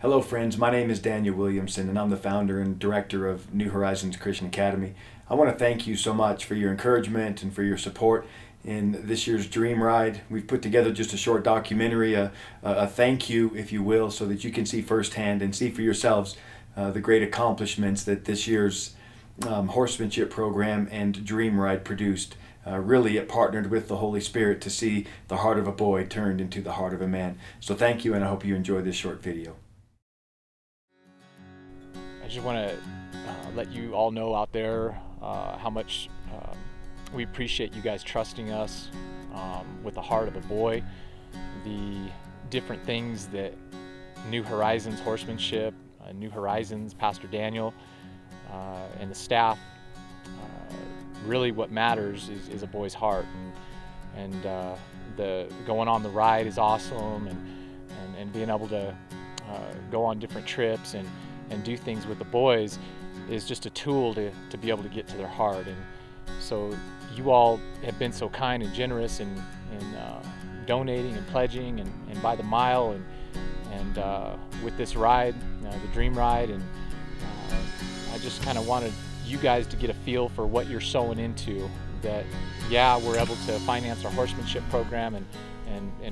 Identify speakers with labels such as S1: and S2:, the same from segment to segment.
S1: Hello friends, my name is Daniel Williamson and I'm the founder and director of New Horizons Christian Academy. I want to thank you so much for your encouragement and for your support in this year's Dream Ride. We've put together just a short documentary, a thank you, if you will, so that you can see firsthand and see for yourselves the great accomplishments that this year's horsemanship program and Dream Ride produced. Really, it partnered with the Holy Spirit to see the heart of a boy turned into the heart of a man. So thank you, and I hope you enjoy this short video.
S2: I just want to let you all know out there how much we appreciate you guys trusting us with the heart of a boy. The different things that New Horizons Horsemanship, New Horizons, Pastor Daniel, and the staff, really what matters is a boy's heart. And the going on the ride is awesome, and being able to go on different trips and do things with the boys is just a tool to be able to get to their heart. And so you all have been so kind and generous in donating and pledging and by the mile and with this ride, the Dream Ride, and I just kind of wanted you guys to get a feel for what you're sowing into. That yeah, we're able to finance our horsemanship program and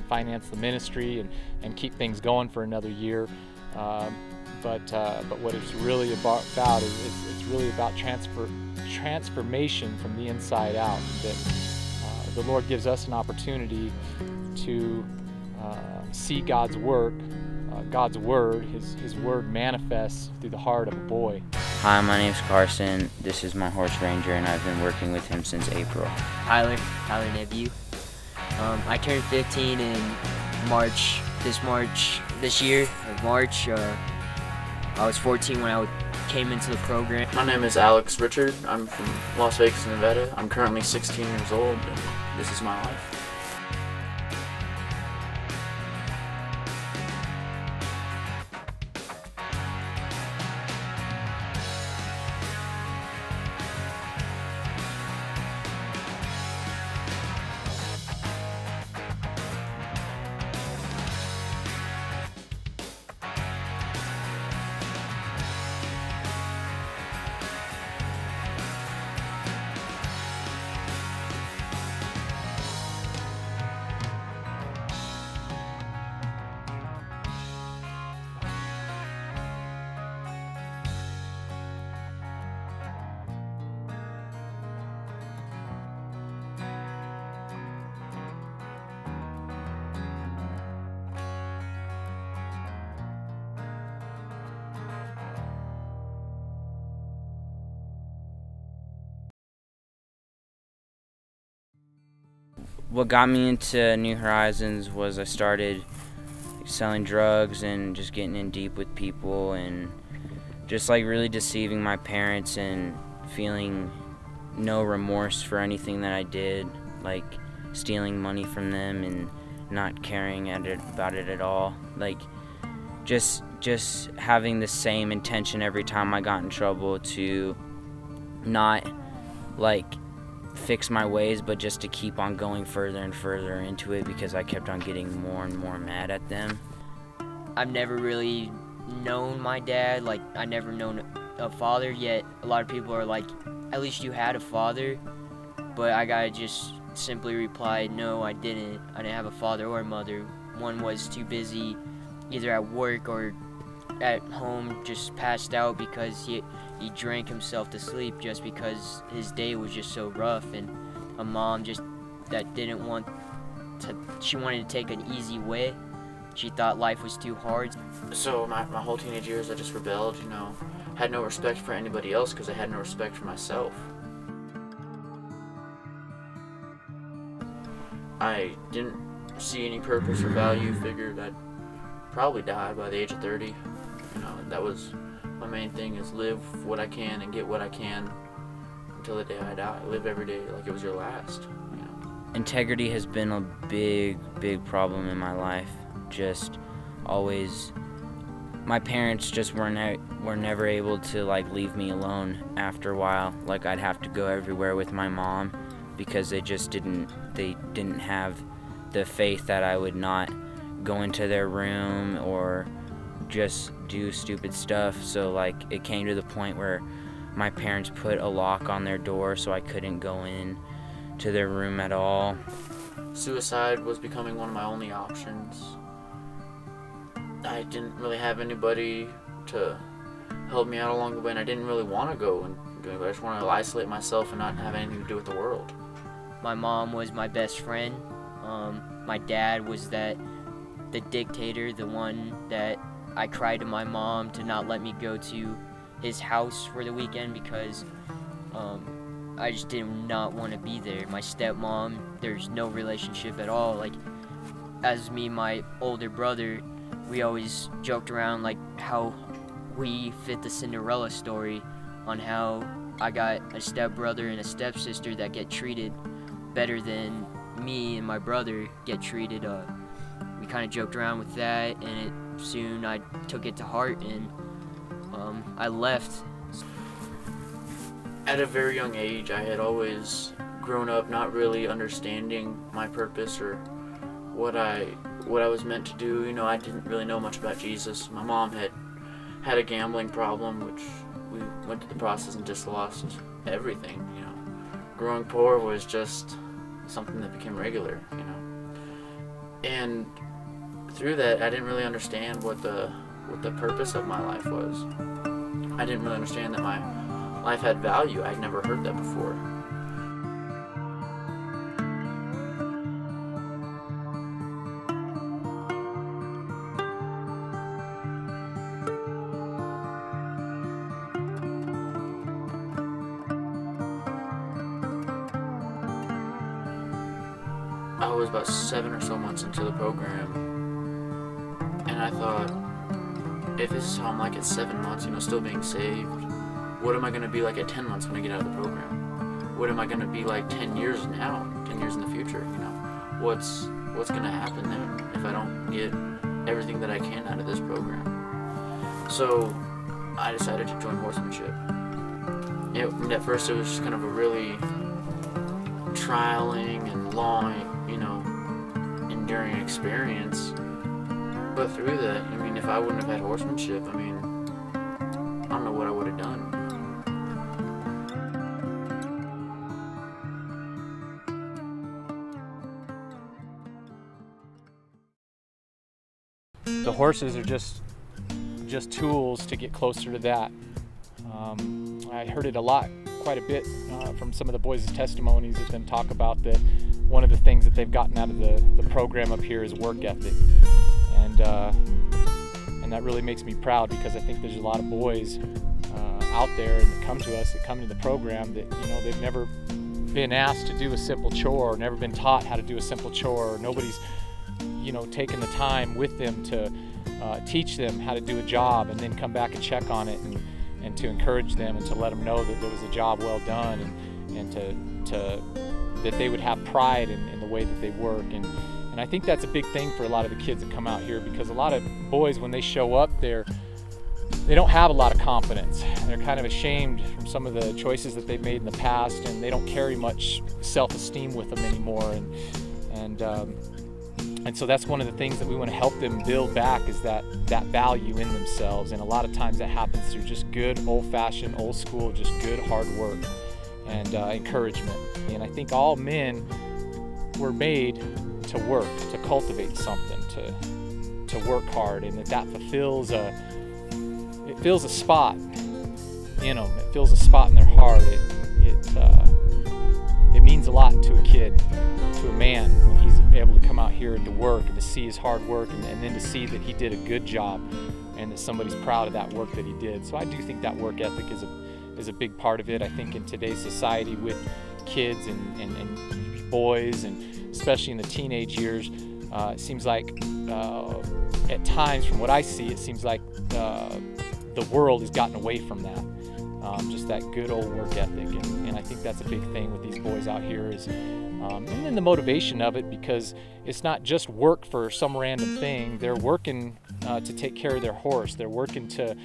S2: finance the ministry and keep things going for another year. But what it's really about is it's really about transformation from the inside out. That the Lord gives us an opportunity to see God's work, God's word, His word manifests through the heart of a boy.
S3: Hi, my name's Carson. This is my horse ranger, and I've been working with him since April.
S4: Tyler Nephew. I turned 15 in March. This year, of March. I was 14 when I came into the program.
S5: My name is Alex Richard. I'm from Las Vegas, Nevada. I'm currently 16 years old, and this is my life.
S3: What got me into New Horizons was I started selling drugs and just getting in deep with people and just like really deceiving my parents and feeling no remorse for anything that I did, like stealing money from them and not caring about it at all. Like just having the same intention every time I got in trouble to not like fix my ways, but just to keep on going further and further into it because I kept on getting more and more mad at them.
S4: I've never really known my dad, like I never known a father, yet a lot of people are like, at least you had a father, but I gotta just simply reply, no, I didn't have a father or a mother. One was too busy either at work or at home, just passed out because he drank himself to sleep just because his day was just so rough, and a mom just that didn't want to, she wanted to take an easy way. She thought life was too hard.
S5: So my whole teenage years I just rebelled, had no respect for anybody else because I had no respect for myself. I didn't see any purpose or value, figured I'd probably die by the age of 30. That was my main thing, is live what I can and get what I can until the day I die. Live every day like it was your last.
S3: Integrity has been a big problem in my life. Just always, my parents just were never able to like leave me alone after a while. Like I'd have to go everywhere with my mom because they didn't have the faith that I would not go into their room or just do stupid stuff. So like it came to the point where my parents put a lock on their door so I couldn't go in to their room at all.
S5: Suicide was becoming one of my only options. I didn't really have anybody to help me out along the way, and I didn't really want to go and do it. I just wanted to isolate myself and not have anything to do with the world.
S4: My mom was my best friend. My dad was the dictator, the one that I cried to my mom to not let me go to his house for the weekend because I just did not want to be there. My stepmom, there's no relationship at all. Like, as me and my older brother, we always joked around like how we fit the Cinderella story on how I got a stepbrother and a stepsister that get treated better than me and my brother get treated. We kind of joked around with that, and soon I took it to heart, and I left.
S5: At a very young age, I had always grown up not really understanding my purpose or what I was meant to do. You know, I didn't really know much about Jesus. My mom had a gambling problem, which we went through the process and just lost everything. You know, growing poor was just something that became regular. You know, and through that, I didn't really understand what the purpose of my life was. I didn't really understand that my life had value. I'd never heard that before. I was about 7 or so months into the program, and I thought, if this is how I'm like at 7 months, you know, still being saved, what am I going to be like at 10 months when I get out of the program? What am I going to be like 10 years now, 10 years in the future, you know? What's going to happen then if I don't get everything that I can out of this program? So I decided to join horsemanship. At first it was just kind of a really trialing and long, you know, enduring experience. But through that, I mean, if I wouldn't have had horsemanship, I mean, I don't know what I would have done.
S2: The horses are just tools to get closer to that. I heard it quite a bit from some of the boys' testimonies of them talk about that one of the things that they've gotten out of the program up here is work ethic. And that really makes me proud, because I think there's a lot of boys out there that come to us, that come into the program, that, you know, they've never been asked to do a simple chore, never been taught how to do a simple chore, or nobody's, you know, taken the time with them to teach them how to do a job and then come back and check on it, and to encourage them and to let them know that there was a job well done, and to that they would have pride in the way that they work. And I think that's a big thing for a lot of the kids that come out here, because a lot of boys, when they show up, they don't have a lot of confidence. They're kind of ashamed from some of the choices that they've made in the past, and they don't carry much self-esteem with them anymore. And so that's one of the things that we want to help them build back, is that value in themselves. And a lot of times that happens through just good, old-fashioned, old-school, just good hard work and encouragement. And I think all men were made to work, to cultivate something, to work hard, and that fulfills a spot in them. It fills a spot in their heart. It means a lot to a kid, to a man, when he's able to come out here and to work and to see his hard work, and then to see that he did a good job and that somebody's proud of that work that he did. So I do think that work ethic is a big part of it. I think in today's society, with kids and boys, and especially in the teenage years, it seems like at times, from what I see, it seems like the world has gotten away from that. Just that good old work ethic, and I think that's a big thing with these boys out here, is and then the motivation of it, because it's not just work for some random thing. They're working to take care of their horse. They're working to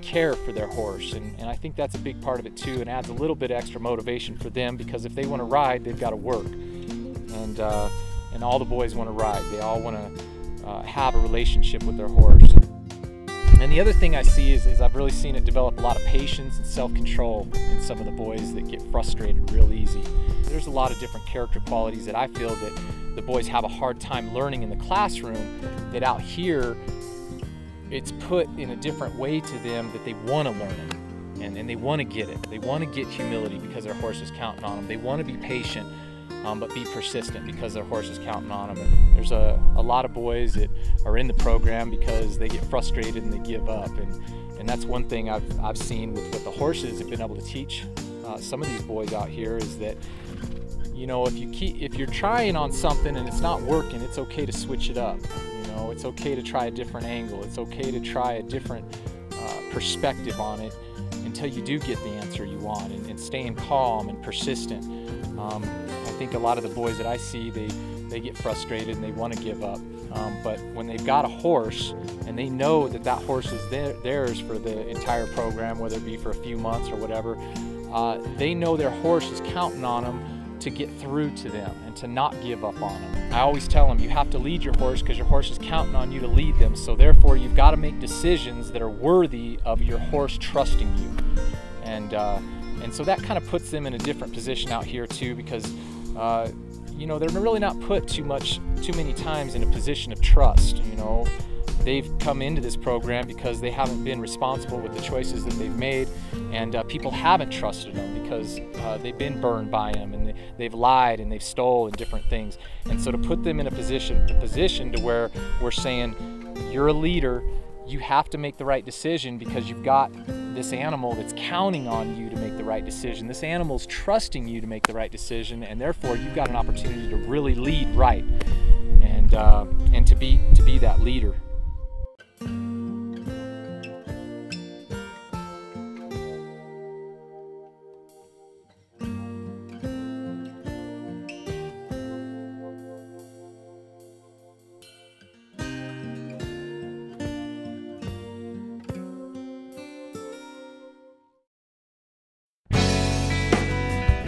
S2: care for their horse, and I think that's a big part of it too, and adds a little bit extra motivation for them, because if they want to ride, they've got to work, and all the boys want to ride. They all want to have a relationship with their horse. And the other thing I see is I've really seen it develop a lot of patience and self-control in some of the boys that get frustrated real easy. There's a lot of different character qualities that I feel that the boys have a hard time learning in the classroom, that out here it's put in a different way to them, that they want to learn it and they want to get it. They want to get humility because their horse is counting on them. They want to be patient, but be persistent because their horse is counting on them. And there's a lot of boys that are in the program because they get frustrated and they give up. And that's one thing I've seen with what the horses have been able to teach some of these boys out here, is that, you know, if you're trying on something and it's not working, it's okay to switch it up. You know, it's okay to try a different angle. It's okay to try a different perspective on it until you do get the answer you want, and staying calm and persistent. I think a lot of the boys that I see, they get frustrated and they want to give up. But when they've got a horse and they know that that horse is theirs for the entire program, whether it be for a few months or whatever, they know their horse is counting on them to get through to them and to not give up on them. I always tell them, you have to lead your horse because your horse is counting on you to lead them. So therefore, you've got to make decisions that are worthy of your horse trusting you. And so that kind of puts them in a different position out here too, because you know, they're really not put too many times in a position of trust. You know, they've come into this program because they haven't been responsible with the choices that they've made, and people haven't trusted them because they've been burned by them, and they've lied and they've stolen different things. And so to put them in a position to where we're saying, you're a leader, you have to make the right decision because you've got this animal that's counting on you to make the right decision. This animal's trusting you to make the right decision, and therefore you've got an opportunity to really lead right, and to be that leader.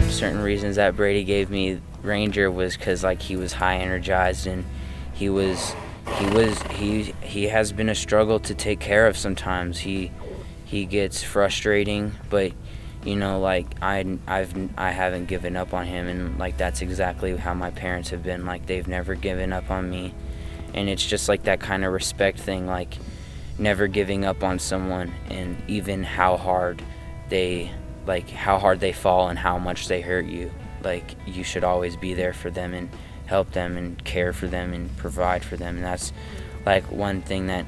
S3: Certain reasons that Brady gave me Ranger was because, like, he was high energized, and he has been a struggle to take care of sometimes. He gets frustrating, but you know, like, I haven't given up on him, and like that's exactly how my parents have been. Like, they've never given up on me, and it's just like that kind of respect thing, like never giving up on someone, and even how hard they fall and how much they hurt you, like, you should always be there for them and help them and care for them and provide for them. And that's like one thing that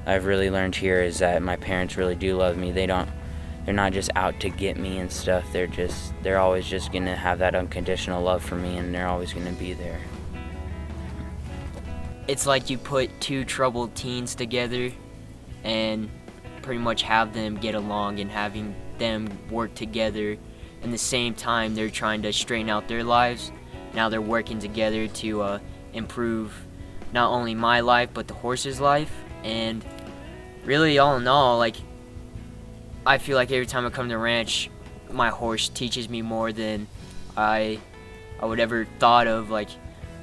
S3: I've really learned here, is that my parents really do love me. They're not just out to get me and stuff. They're always just gonna have that unconditional love for me, and they're always gonna be there.
S4: It's like you put two troubled teens together and pretty much have them get along, and having them work together in the same time they're trying to straighten out their lives. Now they're working together to improve not only my life but the horse's life. And really, all in all, like, I feel like every time I come to the ranch, my horse teaches me more than I would ever thought of. Like,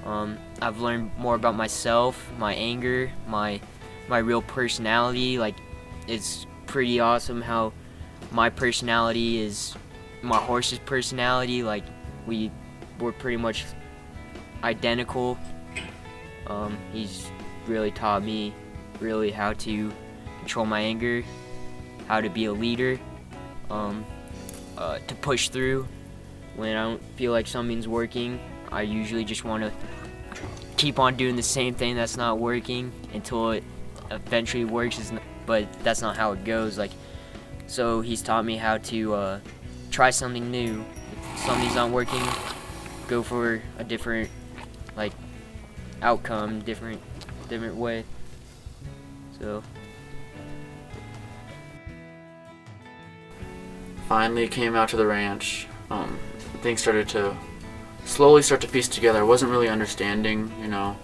S4: I've learned more about myself, my anger, my real personality. Like, it's pretty awesome how my personality is my horse's personality. Like, we're pretty much identical. He's really taught me really how to control my anger, how to be a leader, to push through when I don't feel like something's working. I usually just want to keep on doing the same thing that's not working until it eventually works, but that's not how it goes. Like, so he's taught me how to try something new. If something's not working, go for a different, like, outcome, different way. So
S5: finally came out to the ranch. Things started to slowly piece together. I wasn't really understanding, you know.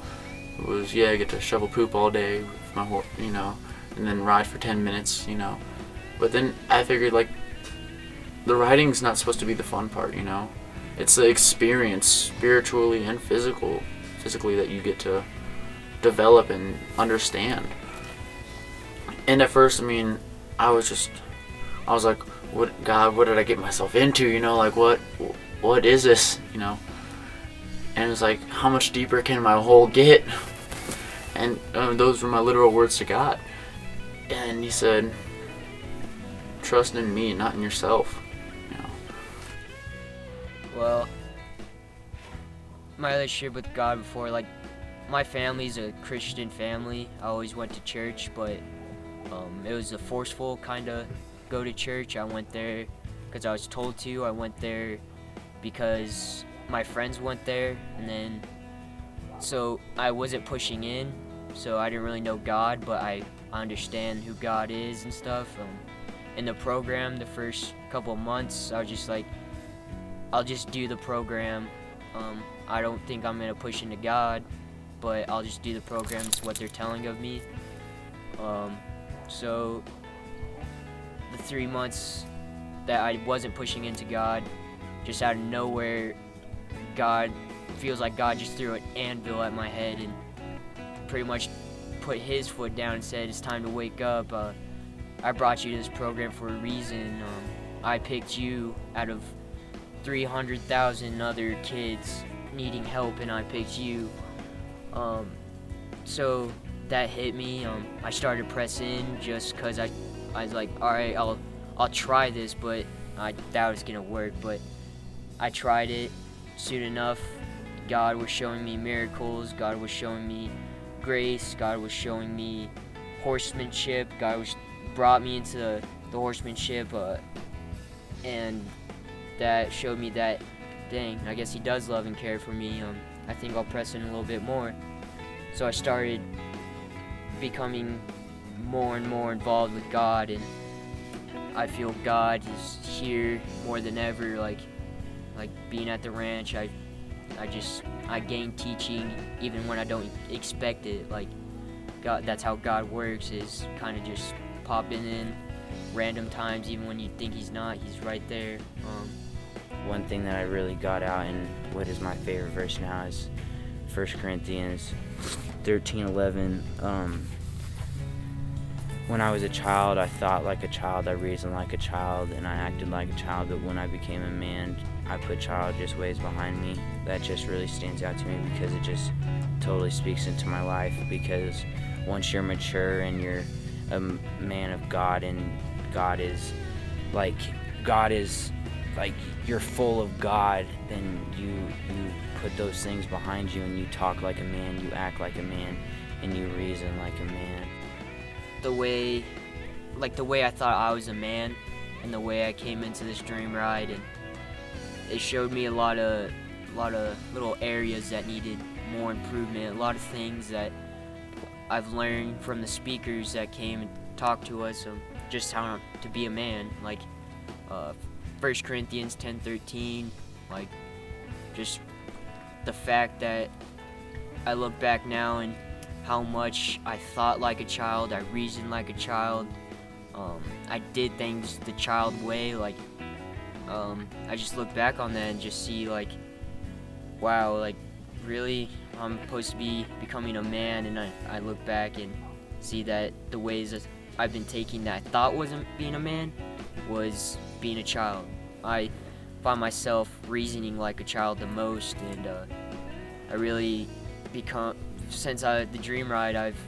S5: It was, yeah, I get to shovel poop all day with my horse, you know, and then ride for 10 minutes, you know. But then I figured, like, the riding's not supposed to be the fun part, you know. It's the experience, spiritually and physically, that you get to develop and understand. And at first, I mean, I was like, what, God, what did I get myself into? You know, like, what is this? You know? And it's like, how much deeper can my hole get? And those were my literal words to God. And he said, trust in me, not in yourself. You know?
S4: Well, my relationship with God before, like, my family's a Christian family. I always went to church, but it was a forceful kind of go to church. I went there because I was told to. I went there because my friends went there, and then so I wasn't pushing in, so I didn't really know God, but I understand who God is and stuff. In the program, the first couple of months, I was just like, I'll just do the program. I don't think I'm gonna push into God, but I'll just do the program. It's what they're telling of me. So the 3 months that I wasn't pushing into God, just out of nowhere, God feels like God just threw an anvil at my head and pretty much put his foot down and said, it's time to wake up. I brought you to this program for a reason. I picked you out of 300,000 other kids needing help, and I picked you. So that hit me. I started to press in just because I was like, all right, I'll try this, but I doubt it's gonna work. But I tried it. Soon enough, God was showing me miracles. God was showing me grace. God was showing me horsemanship. God brought me into the horsemanship, and that showed me that, dang, I guess he does love and care for me. I think I'll press in a little bit more. So I started becoming more and more involved with God, and I feel God is here more than ever. Like being at the ranch, I gain teaching even when I don't expect it. Like God, that's how God works, is kind of just popping in random times, even when you think he's not. He's right there.
S3: One thing that I really got out, and what is my favorite verse now, is 1 Corinthians 13:11. When I was a child, I thought like a child, I reasoned like a child, and I acted like a child, but when I became a man, I put childish ways behind me. That just really stands out to me because it just totally speaks into my life, because once you're mature and you're a man of God, and God is like you're full of God, then you put those things behind you and you talk like a man, you act like a man, and you reason like a man.
S4: The way I thought I was a man, and the way I came into this dream ride, and it showed me a lot of little areas that needed more improvement, a lot of things that I've learned from the speakers that came and talked to us, just how to be a man, like 1 Corinthians 10:13, like just the fact that I look back now and how much I thought like a child, I reasoned like a child, I did things the child way. Like I just look back on that and just see like, wow, like really I'm supposed to be becoming a man, and I look back and see that the ways that I've been taking that I thought wasn't being a man was being a child. I find myself reasoning like a child the most, and I really become, since the dream ride, I've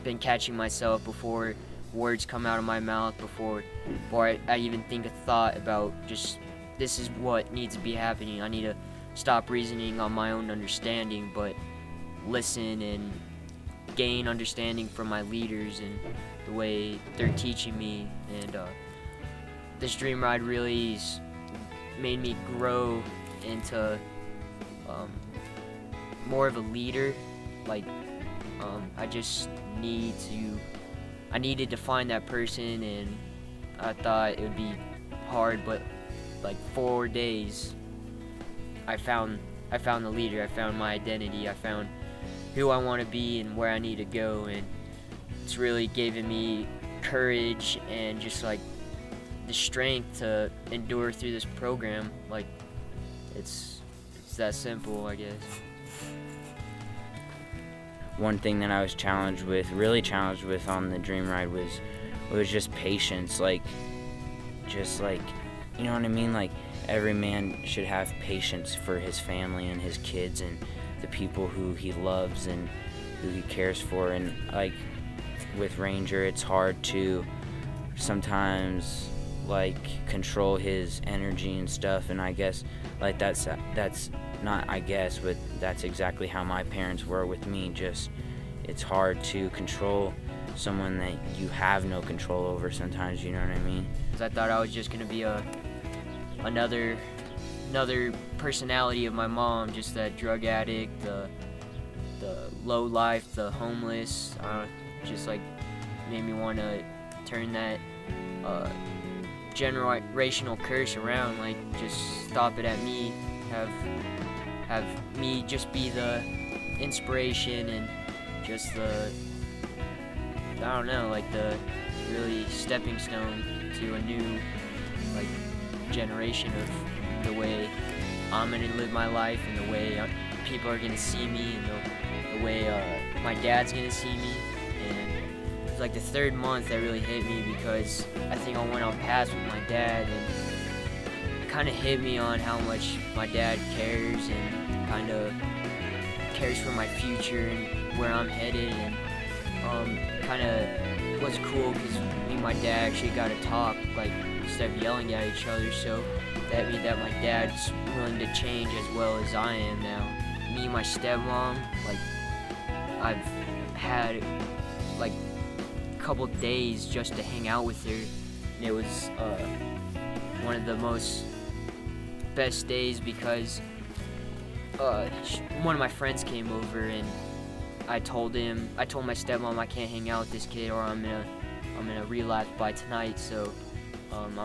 S4: been catching myself before words come out of my mouth, before I even think a thought about just, this is what needs to be happening. I need to stop reasoning on my own understanding, but listen and gain understanding from my leaders and the way they're teaching me. And this dream ride really made me grow into more of a leader. Like I needed to find that person, and I thought it would be hard, but like 4 days I found the leader. I found my identity. I found who I want to be and where I need to go, and it's really given me courage and just like the strength to endure through this program. Like it's that simple, I guess.
S3: one thing that I was really challenged with on the DreamRide was just patience. Just you know what I mean? Like, every man should have patience for his family and his kids and the people who he loves and who he cares for. And like with Ranger, it's hard to sometimes control his energy and stuff, and I guess that's not I guess, but that's exactly how my parents were with me. Just, it's hard to control someone that you have no control over sometimes, you know what I mean?
S4: I thought I was just gonna be another personality of my mom, just that drug addict, the low life, the homeless. Just made me want to turn that generational curse around. Just stop it at me. Have me just be the inspiration and just the the really stepping stone to a new generation of the way I'm gonna live my life and the way people are gonna see me and the way my dad's gonna see me. And it was the third month that really hit me, because I think I went on paths with my dad, and it kind of hit me on how much my dad cares and kind of cares for my future and where I'm headed. And kind of was cool because me and my dad actually got to talk, instead of yelling at each other. So that means that my dad's willing to change as well as I am now. Me and my stepmom, I've had a couple days just to hang out with her, and it was one of the best days, because one of my friends came over, and I told my stepmom I can't hang out with this kid or I'm gonna relapse by tonight, so I'm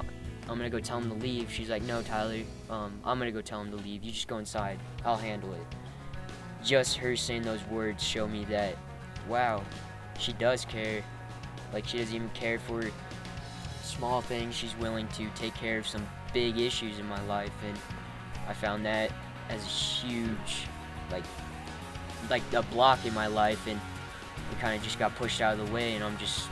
S4: gonna go tell him to leave. She's like, no, Tyler, I'm gonna go tell him to leave. You just go inside. I'll handle it. Just her saying those words show me that, wow, she does care. She doesn't even care for small things. She's willing to take care of some big issues in my life, and I found that as a huge, a block in my life, and it kind of just got pushed out of the way, and I'm just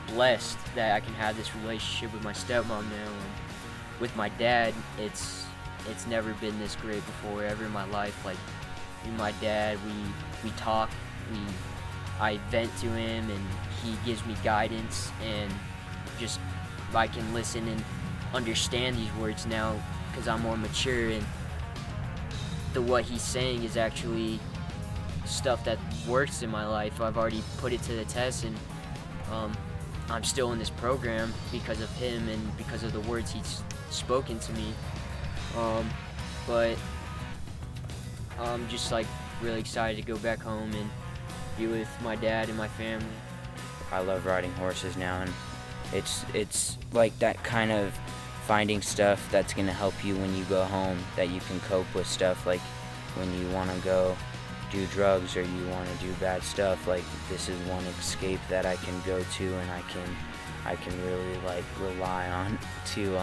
S4: blessed that I can have this relationship with my stepmom now. And with my dad, it's never been this great before ever in my life. Me and my dad, we talk, I vent to him, and he gives me guidance, and just I can listen and understand these words now because I'm more mature, and what he's saying is actually stuff that works in my life. I've already put it to the test, and I'm still in this program because of him and because of the words he's spoken to me. But I'm just really excited to go back home and be with my dad and my family.
S3: I love riding horses now, and it's that kind of finding stuff that's going to help you when you go home, that you can cope with stuff when you want to go do drugs or you want to do bad stuff. This is one escape that I can go to, and I can really rely on to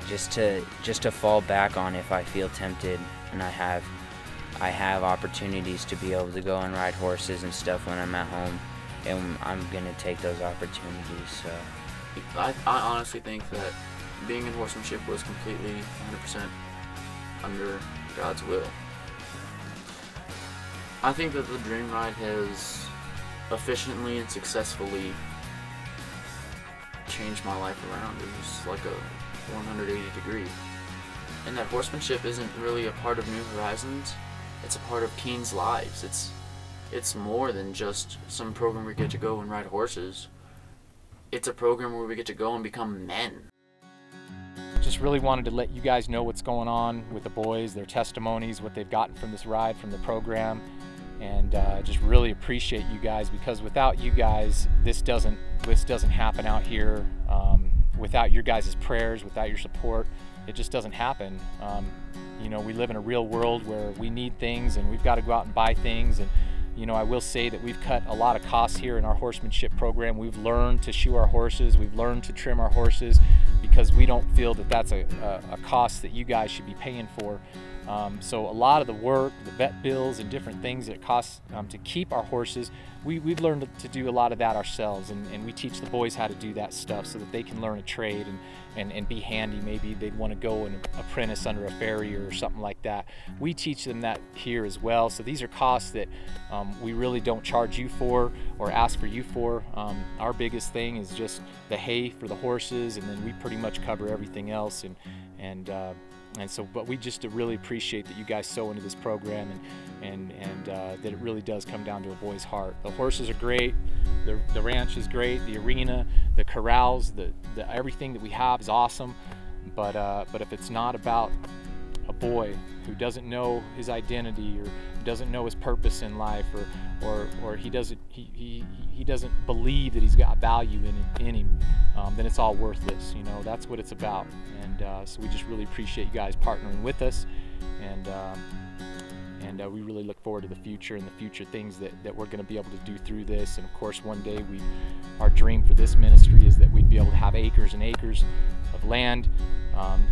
S3: just to fall back on if I feel tempted. And I have opportunities to be able to go and ride horses and stuff when I'm at home, and I'm gonna take those opportunities. So
S5: I honestly think that being in horsemanship was completely 100% under God's will. I think that the DreamRide has efficiently and successfully changed my life around. It was like a 180 degree. And that horsemanship isn't really a part of New Horizons, it's a part of teens' lives. It's more than just some program where we get to go and ride horses. It's a program where we get to go and become men.
S2: Just really wanted to let you guys know what's going on with the boys, their testimonies, what they've gotten from this ride, from the program, and just really appreciate you guys, because without you guys, this doesn't happen out here. Without your guys' prayers, without your support, it just doesn't happen. You know, we live in a real world where we need things and we've got to go out and buy things. And you know, I will say that we've cut a lot of costs here in our horsemanship program. We've learned to shoe our horses, we've learned to trim our horses, because we don't feel that that's a cost that you guys should be paying for. So a lot of the work, the vet bills and different things that it costs to keep our horses, we've learned to do a lot of that ourselves, and we teach the boys how to do that stuff so that they can learn a trade and be handy. Maybe they'd want to go and apprentice under a farrier or something like that. We teach them that here as well. So these are costs that we really don't charge you for or ask for you for. Our biggest thing is just the hay for the horses, and then we pretty much cover everything else. And so, but we just really appreciate that you guys sow into this program, and that it really does come down to a boy's heart. The horses are great, the ranch is great, the arena, the corrals, the everything that we have is awesome. But if it's not about a boy who doesn't know his identity or doesn't know his purpose in life, or he doesn't believe that he's got value in him, then it's all worthless. You know, that's what it's about. And so we just really appreciate you guys partnering with us, and we really look forward to the future and the future things that we're going to be able to do through this. And of course, one day our dream for this ministry is that we'd be able to have acres and acres of land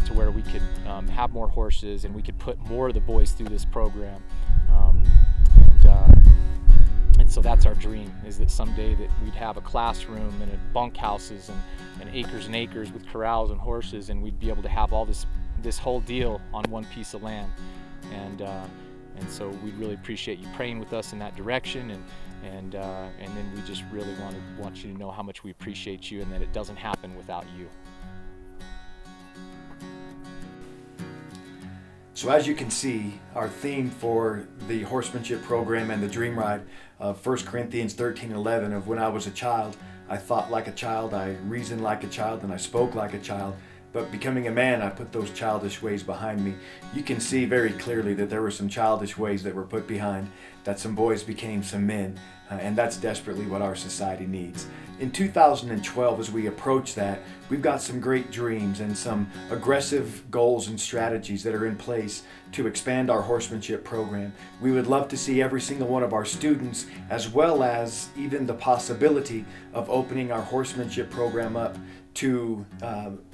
S2: to where we could have more horses, and we could put more of the boys through this program. And so that's our dream, is that someday that we'd have a classroom and bunkhouses and acres and acres with corrals and horses, and we'd be able to have all this whole deal on one piece of land. And so we really appreciate you praying with us in that direction, and then we just really want you to know how much we appreciate you, and that it doesn't happen without you.
S1: So as you can see, our theme for the horsemanship program and the Dream Ride of 1 Corinthians 13:11, of when I was a child, I thought like a child, I reasoned like a child, and I spoke like a child. But becoming a man, I put those childish ways behind me. You can see very clearly that there were some childish ways that were put behind, that some boys became some men, and that's desperately what our society needs. In 2012, as we approach that, we've got some great dreams and some aggressive goals and strategies that are in place to expand our horsemanship program. We would love to see every single one of our students, as well as even the possibility of opening our horsemanship program up to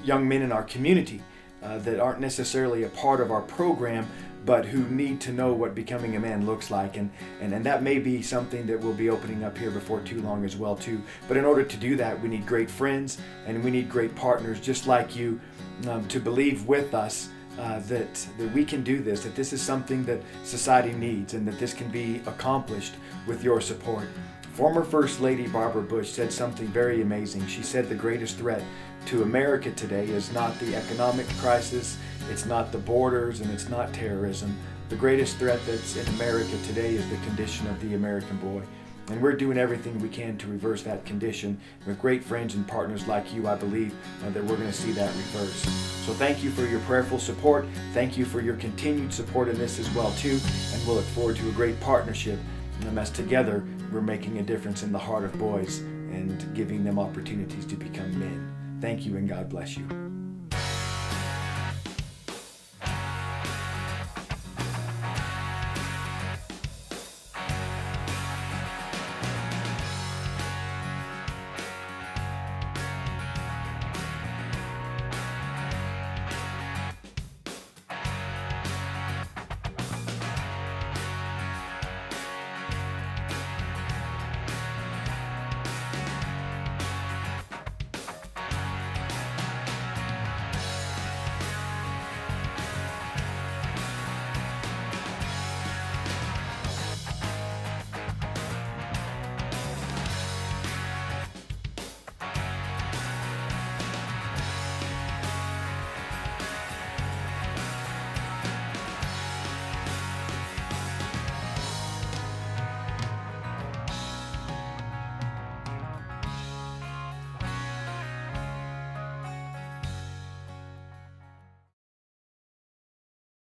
S1: young men in our community that aren't necessarily a part of our program, but who need to know what becoming a man looks like, and that may be something that we'll be opening up here before too long as well too. But in order to do that, we need great friends and we need great partners just like you to believe with us that we can do this, that this is something that society needs, and that this can be accomplished with your support. Former First Lady Barbara Bush said something very amazing. She said the greatest threat to America today is not the economic crisis, it's not the borders, and it's not terrorism. The greatest threat that's in America today is the condition of the American boy. And we're doing everything we can to reverse that condition. With great friends and partners like you, I believe that we're going to see that reverse. So thank you for your prayerful support. Thank you for your continued support in this as well too. And we'll look forward to a great partnership as together we're making a difference in the heart of boys and giving them opportunities to become men. Thank you, and God bless you.